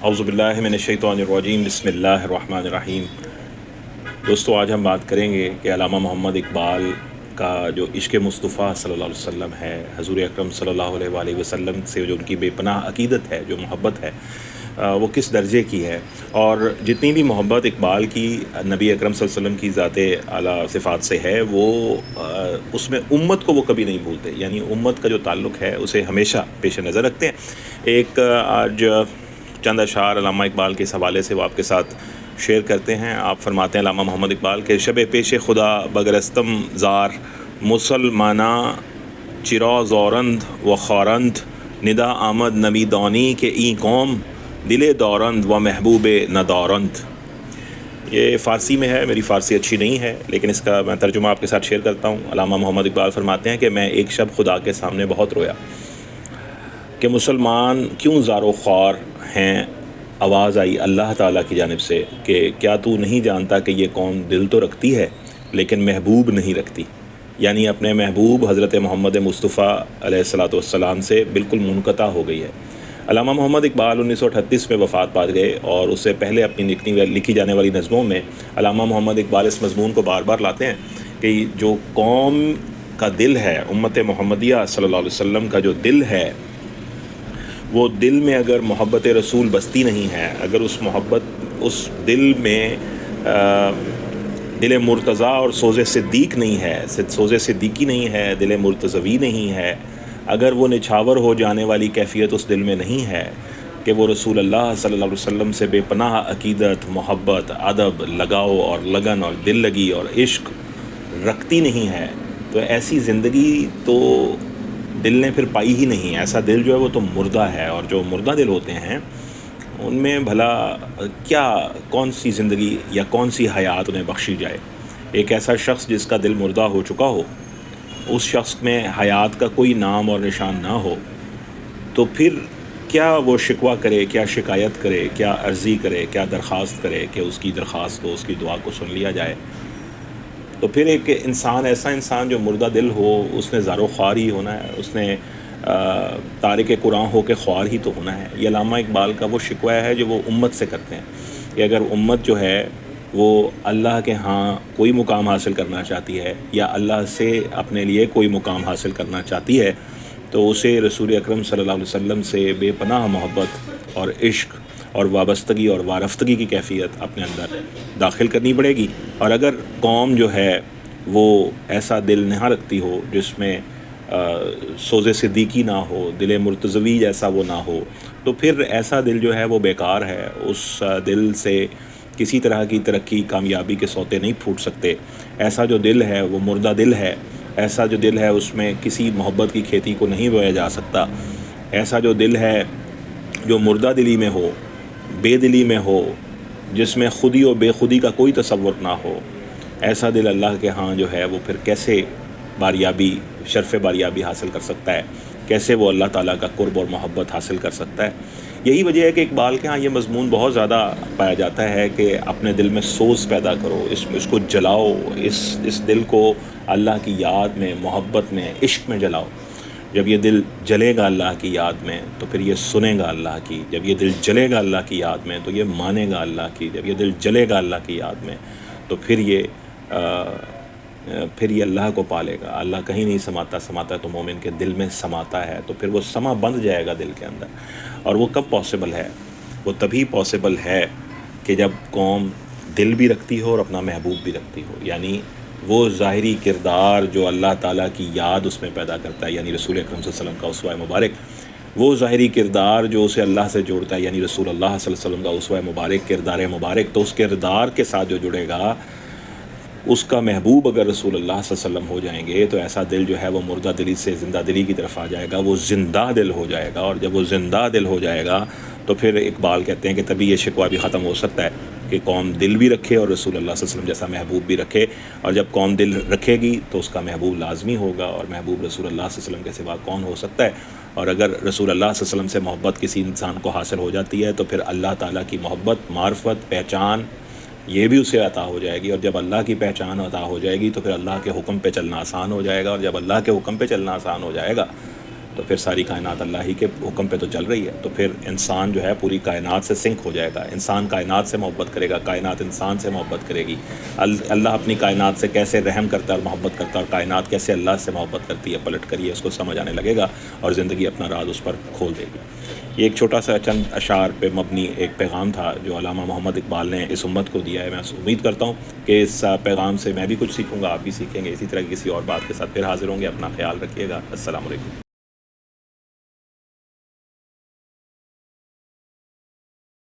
اعوذ باللہ من الشیطان الرجیم، بسم اللہ الرحمن الرحیم۔ دوستو، آج ہم بات کریں گے کہ علامہ محمد اقبال کا جو عشق مصطفیٰ صلی اللہ علیہ وسلم ہے، حضور اکرم صلی اللہ علیہ وآلہ وسلم سے جو ان کی بے پناہ عقیدت ہے، جو محبت ہے، وہ کس درجے کی ہے، اور جتنی بھی محبت اقبال کی نبی اکرم صلی اللہ علیہ وسلم کی ذات اعلیٰ صفات سے ہے، وہ اس میں امت کو وہ کبھی نہیں بھولتے، یعنی امت کا جو تعلق ہے اسے ہمیشہ پیش نظر رکھتے ہیں۔ ایک آج چند اشعار علامہ اقبال کے اس حوالے سے وہ آپ کے ساتھ شیئر کرتے ہیں۔ آپ فرماتے ہیں علامہ محمد اقبال کے شب پیش خدا بگرستم زار، مسلمانہ چرا زورند و خارند، ندا آمد نبی دانی کے این قوم، دل دورند و محبوب ندارند۔ یہ فارسی میں ہے، میری فارسی اچھی نہیں ہے، لیکن اس کا میں ترجمہ آپ کے ساتھ شیئر کرتا ہوں۔ علامہ محمد اقبال فرماتے ہیں کہ میں ایک شب خدا کے سامنے بہت رویا کہ مسلمان کیوں زار و خوار ہیں۔ آواز آئی اللہ تعالیٰ کی جانب سے کہ کیا تو نہیں جانتا کہ یہ قوم دل تو رکھتی ہے لیکن محبوب نہیں رکھتی، یعنی اپنے محبوب حضرت محمد مصطفیٰ علیہ الصلاۃ والسلام سے بالکل منقطع ہو گئی ہے۔ علامہ محمد اقبال 1938 میں وفات پا گئے، اور اس سے پہلے اپنی لکھی جانے والی نظموں میں علامہ محمد اقبال اس مضمون کو بار بار لاتے ہیں کہ جو قوم کا دل ہے، امت محمدیہ صلی اللہ علیہ وسلم کا جو دل ہے، وہ دل میں اگر محبت رسول بستی نہیں ہے، اگر اس دل میں دل مرتضیٰ اور سوز صدیق نہیں ہے، سوز صدیقی نہیں ہے، دل مرتضوی نہیں ہے، اگر وہ نچھاور ہو جانے والی کیفیت اس دل میں نہیں ہے کہ وہ رسول اللہ صلی اللہ علیہ وسلم سے بے پناہ عقیدت، محبت، ادب، لگاؤ اور لگن اور دل لگی اور عشق رکھتی نہیں ہے، تو ایسی زندگی تو دل نے پھر پائی ہی نہیں۔ ایسا دل جو ہے وہ تو مردہ ہے، اور جو مردہ دل ہوتے ہیں ان میں بھلا کون سی زندگی یا کون سی حیات انہیں بخشی جائے۔ ایک ایسا شخص جس کا دل مردہ ہو چکا ہو، اس شخص میں حیات کا کوئی نام اور نشان نہ ہو، تو پھر کیا وہ شکوہ کرے، کیا شکایت کرے، کیا عرضی کرے، کیا درخواست کرے کہ اس کی درخواست کو، اس کی دعا کو سن لیا جائے۔ تو پھر ایک انسان، ایسا انسان جو مردہ دل ہو، اس نے زار و خوار ہی ہونا ہے، اس نے تارک قرآن ہو کے خوار ہی تو ہونا ہے۔ یہ علامہ اقبال کا وہ شکوہ ہے جو وہ امت سے کرتے ہیں کہ اگر امت جو ہے وہ اللہ کے ہاں کوئی مقام حاصل کرنا چاہتی ہے، یا اللہ سے اپنے لیے کوئی مقام حاصل کرنا چاہتی ہے، تو اسے رسول اکرم صلی اللہ علیہ وسلم سے بے پناہ محبت اور عشق اور وابستگی اور وارفتگی کی کیفیت اپنے اندر داخل کرنی پڑے گی۔ اور اگر قوم جو ہے وہ ایسا دل نہ رکھتی ہو جس میں سوز صدیقی نہ ہو، دل مرتضوی جیسا وہ نہ ہو، تو پھر ایسا دل جو ہے وہ بیکار ہے۔ اس دل سے کسی طرح کی ترقی، کامیابی کے سوتے نہیں پھوٹ سکتے۔ ایسا جو دل ہے وہ مردہ دل ہے۔ ایسا جو دل ہے اس میں کسی محبت کی کھیتی کو نہیں بویا جا سکتا۔ ایسا جو دل ہے جو مردہ دلی میں ہو، بے دلی میں ہو، جس میں خودی و بے خودی کا کوئی تصور نہ ہو، ایسا دل اللہ کے ہاں جو ہے وہ پھر کیسے باریابی، شرف باریابی حاصل کر سکتا ہے، کیسے وہ اللہ تعالیٰ کا قرب اور محبت حاصل کر سکتا ہے۔ یہی وجہ ہے کہ اقبال کے ہاں یہ مضمون بہت زیادہ پایا جاتا ہے کہ اپنے دل میں سوز پیدا کرو، اس کو جلاؤ، اس دل کو اللہ کی یاد میں، محبت میں، عشق میں جلاؤ۔ جب یہ دل جلے گا اللہ کی یاد میں تو پھر یہ سنے گا اللہ کی، جب یہ دل جلے گا اللہ کی یاد میں تو یہ مانے گا اللہ کی، جب یہ دل جلے گا اللہ کی یاد میں تو پھر یہ اللہ کو پالے گا۔ اللہ کہیں نہیں سماتا تو مومن کے دل میں سماتا ہے، تو پھر وہ سما بند جائے گا دل کے اندر۔ اور وہ کب پاسبل ہے؟ وہ تبھی پاسبل ہے کہ جب قوم دل بھی رکھتی ہو اور اپنا محبوب بھی رکھتی ہو، یعنی وہ ظاہری کردار جو اللہ تعالیٰ کی یاد اس میں پیدا کرتا ہے، یعنی رسول اکرم صلی اللہ علیہ وسلم کا اسوہ مبارک، وہ ظاہری کردار جو اسے اللہ سے جوڑتا ہے، یعنی رسول اللہ صلی اللہ علیہ وسلم کا اسوہ مبارک، کردار مبارک، تو اس کردار کے ساتھ جو جڑے گا، اس کا محبوب اگر رسول اللہ صلی اللہ علیہ وسلم ہو جائیں گے، تو ایسا دل جو ہے وہ مردہ دلی سے زندہ دلی کی طرف آ جائے گا، وہ زندہ دل ہو جائے گا۔ اور جب وہ زندہ دل ہو جائے گا تو پھر اقبال کہتے ہیں کہ تبھی یہ شکوہ بھی ختم ہو سکتا ہے کہ قوم دل بھی رکھے اور رسول اللہ صلی اللہ علیہ وسلم جیسا محبوب بھی رکھے۔ اور جب قوم دل رکھے گی تو اس کا محبوب لازمی ہوگا، اور محبوب رسول اللہ صلی اللہ علیہ وسلم کے سوا کون ہو سکتا ہے؟ اور اگر رسول اللہ صلی اللہ علیہ وسلم سے محبت کسی انسان کو حاصل ہو جاتی ہے تو پھر اللہ تعالیٰ کی محبت، معرفت، پہچان یہ بھی اسے عطا ہو جائے گی۔ اور جب اللہ کی پہچان عطا ہو جائے گی تو پھر اللہ کے حکم پہ چلنا آسان ہو جائے گا، اور جب اللہ کے حکم پہ چلنا آسان ہو جائے گا تو پھر ساری کائنات اللہ ہی کے حکم پہ تو چل رہی ہے، تو پھر انسان جو ہے پوری کائنات سے سنک ہو جائے گا، انسان کائنات سے محبت کرے گا، کائنات انسان سے محبت کرے گی۔ اللہ اپنی کائنات سے کیسے رحم کرتا ہے اور محبت کرتا ہے، اور کائنات کیسے اللہ سے محبت کرتی ہے، پلٹ کر یہ اس کو سمجھ آنے لگے گا اور زندگی اپنا راز اس پر کھول دے گی۔ یہ ایک چھوٹا سا چند اشعار پہ مبنی ایک پیغام تھا جو علامہ محمد اقبال نے اس امت کو دیا ہے۔ میں امید کرتا ہوں کہ اس پیغام سے میں بھی کچھ سیکھوں گا، آپ بھی سیکھیں گے۔ اسی طرح کسی اور بات کے ساتھ پھر حاضر ہوں گے۔ اپنا خیال رکھیے گا۔ السلام علیکم۔